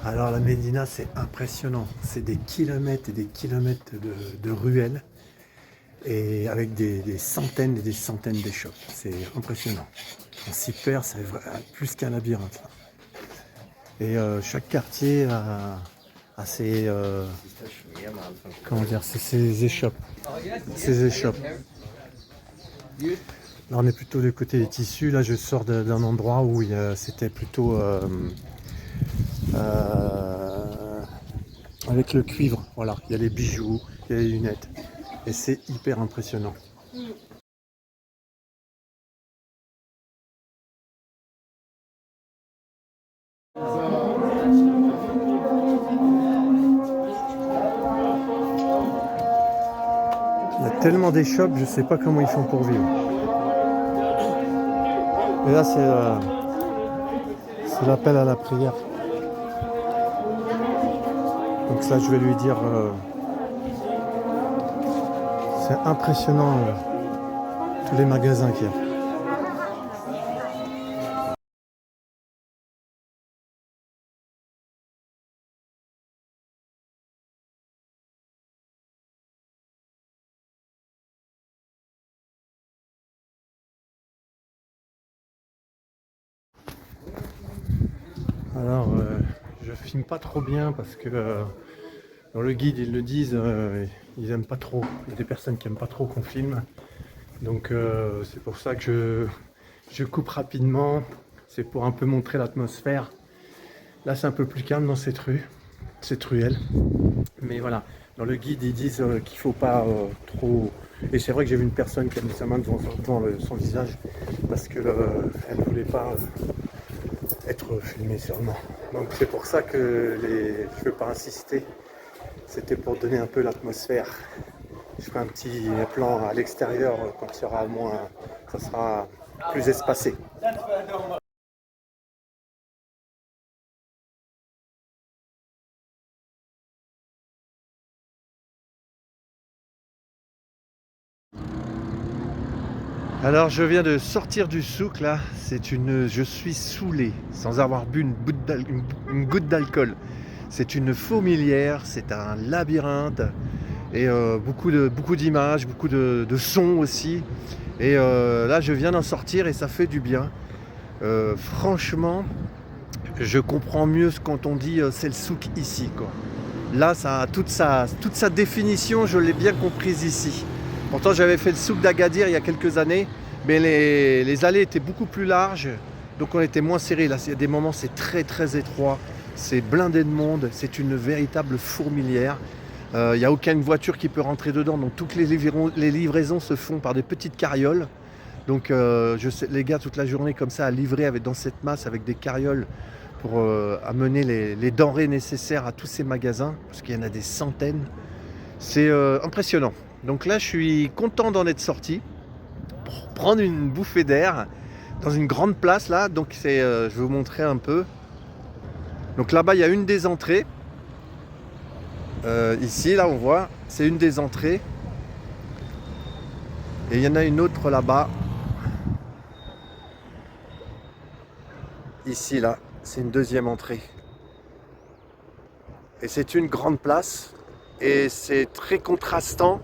Alors la Médina, c'est impressionnant. C'est des kilomètres et des kilomètres de ruelles et avec des centaines et des centaines d'échoppes. C'est impressionnant. On s'y perd, c'est plus qu'un labyrinthe. Là. Et chaque quartier a ses, comment dire, ses échoppes. Ses échoppes. Là, on est plutôt du côté des tissus. Là, je sors d'un endroit où c'était plutôt avec le cuivre. Voilà, il y a les bijoux, il y a les lunettes. Et c'est hyper impressionnant. Il y a tellement d'échoppes, je sais pas comment ils font pour vivre. Et là, c'est l'appel à la prière. Donc ça, je vais lui dire, c'est impressionnant tous les magasins qu'il y a. Alors, je filme pas trop bien parce que dans le guide, ils le disent, ils aiment pas trop. Il y a des personnes qui aiment pas trop qu'on filme. Donc, c'est pour ça que je coupe rapidement. C'est pour un peu montrer l'atmosphère. Là, c'est un peu plus calme dans cette rue, cette ruelle. Mais voilà, dans le guide, ils disent qu'il faut pas trop... Et c'est vrai que j'ai vu une personne qui a mis sa main devant son visage parce que elle voulait pas être filmée seulement. Donc c'est pour ça que je ne veux pas insister. C'était pour donner un peu l'atmosphère. Je ferai un petit plan à l'extérieur quand il y aura moins, ça sera plus espacé. Alors je viens de sortir du souk là, je suis saoulé sans avoir bu une goutte d'alcool. C'est une fourmilière, c'est un labyrinthe et beaucoup d'images, beaucoup de sons aussi. Et là je viens d'en sortir et ça fait du bien. Franchement, je comprends mieux quand on dit c'est le souk ici quoi. Là ça a toute sa définition, je l'ai bien comprise ici. Pourtant j'avais fait le souk d'Agadir il y a quelques années, mais les allées étaient beaucoup plus larges, donc on était moins serré. Là il y a des moments c'est très très étroit, c'est blindé de monde, c'est une véritable fourmilière. Il n'y a aucune voiture qui peut rentrer dedans, donc toutes les livraisons se font par des petites carrioles. Donc je sais, les gars toute la journée comme ça à livrer dans cette masse avec des carrioles pour amener les denrées nécessaires à tous ces magasins, parce qu'il y en a des centaines. C'est impressionnant. Donc là, je suis content d'en être sorti pour prendre une bouffée d'air dans une grande place là. Donc je vais vous montrer un peu. Donc là-bas, il y a une des entrées. Ici, là, on voit, c'est une des entrées. Et il y en a une autre là-bas. Ici, là, c'est une deuxième entrée. Et c'est une grande place. Et c'est très contrastant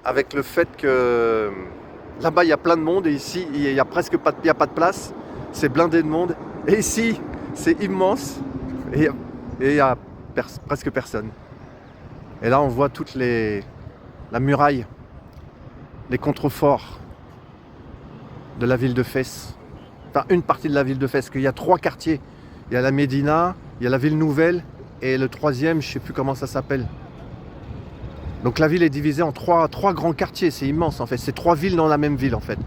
avec le fait que là-bas il y a plein de monde et ici il y a presque pas de place, c'est blindé de monde. Et ici c'est immense et il y a presque personne. Et là on voit la muraille, les contreforts de la ville de Fès. Enfin une partie de la ville de Fès, qu'il y a 3 quartiers. Il y a la Médina, il y a la ville nouvelle et le troisième, je sais plus comment ça s'appelle. Donc la ville est divisée en trois grands quartiers, c'est immense en fait, c'est 3 villes dans la même ville en fait.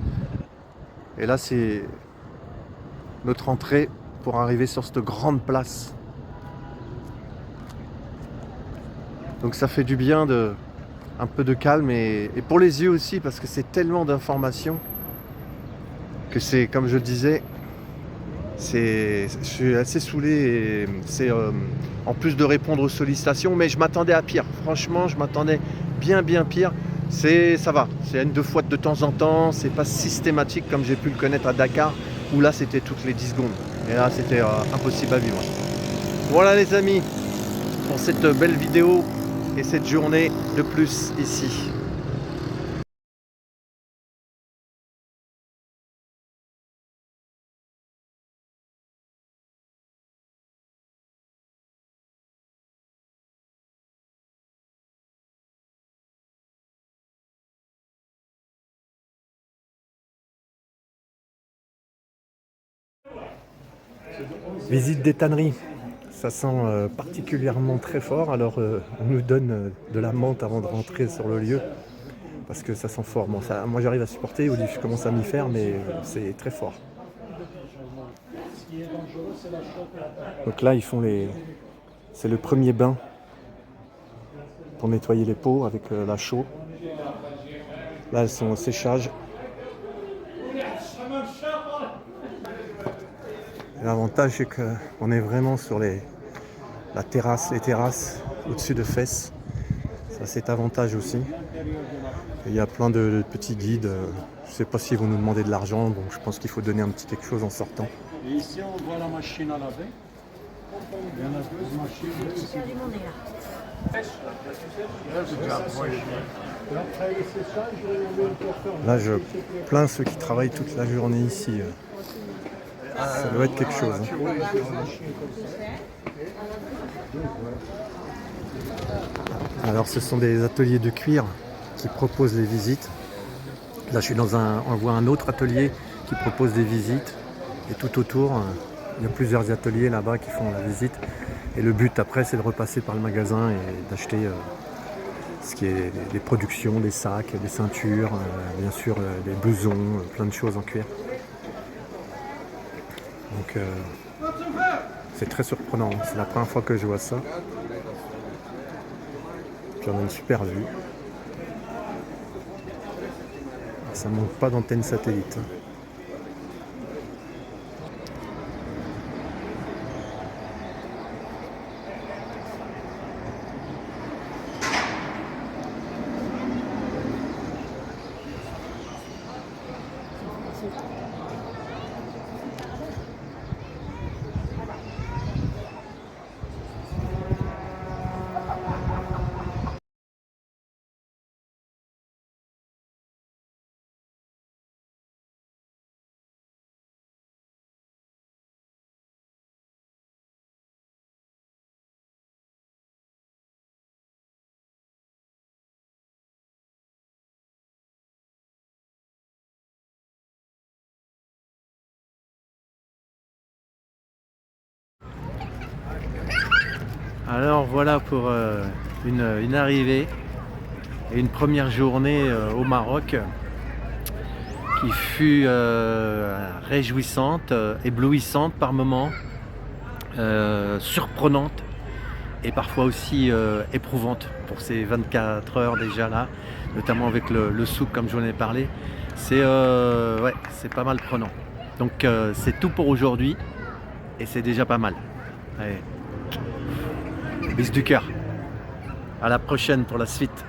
Et là c'est notre entrée pour arriver sur cette grande place. Donc ça fait du bien un peu de calme et pour les yeux aussi parce que c'est tellement d'informations que c'est, comme je disais, je suis assez saoulé et c'est en plus de répondre aux sollicitations, mais je m'attendais à pire. Franchement, je m'attendais bien pire. Ça va, c'est une, deux fois de temps en temps, c'est pas systématique comme j'ai pu le connaître à Dakar, où là c'était toutes les 10 secondes. Et là c'était impossible à vivre. Voilà les amis, pour cette belle vidéo et cette journée de plus ici. Visite des tanneries. Ça sent particulièrement très fort, alors on nous donne de la menthe avant de rentrer sur le lieu, parce que ça sent fort. Bon, ça, moi j'arrive à supporter, au début je commence à m'y faire, mais c'est très fort. Donc là ils font les... C'est le premier bain pour nettoyer les peaux avec la chaux. Là elles sont au séchage. L'avantage c'est qu'on est vraiment sur les terrasses au-dessus de Fès. Ça c'est avantage aussi. Et il y a plein de petits guides. Je ne sais pas s'ils vont nous demander de l'argent, donc je pense qu'il faut donner un petit quelque chose en sortant. Et ici on voit la machine à laver. Il y en a deux machines. Là je plains ceux qui travaillent toute la journée ici. Ça doit être quelque chose. Alors ce sont des ateliers de cuir qui proposent les visites. Là je suis on voit un autre atelier qui propose des visites. Et tout autour, il y a plusieurs ateliers là-bas qui font la visite. Et le but après c'est de repasser par le magasin et d'acheter ce qui est des productions, des sacs, des ceintures, bien sûr des blousons, plein de choses en cuir. Donc c'est très surprenant, c'est la première fois que je vois ça. Puis on a une super vue. Ça manque pas d'antenne satellite. Alors voilà pour une arrivée et une première journée au Maroc qui fut réjouissante, éblouissante par moments, surprenante et parfois aussi éprouvante pour ces 24 heures déjà là, notamment avec le souk comme je vous en ai parlé. C'est ouais, c'est pas mal prenant. Donc c'est tout pour aujourd'hui et c'est déjà pas mal. Allez. Bis du cœur. À la prochaine pour la suite.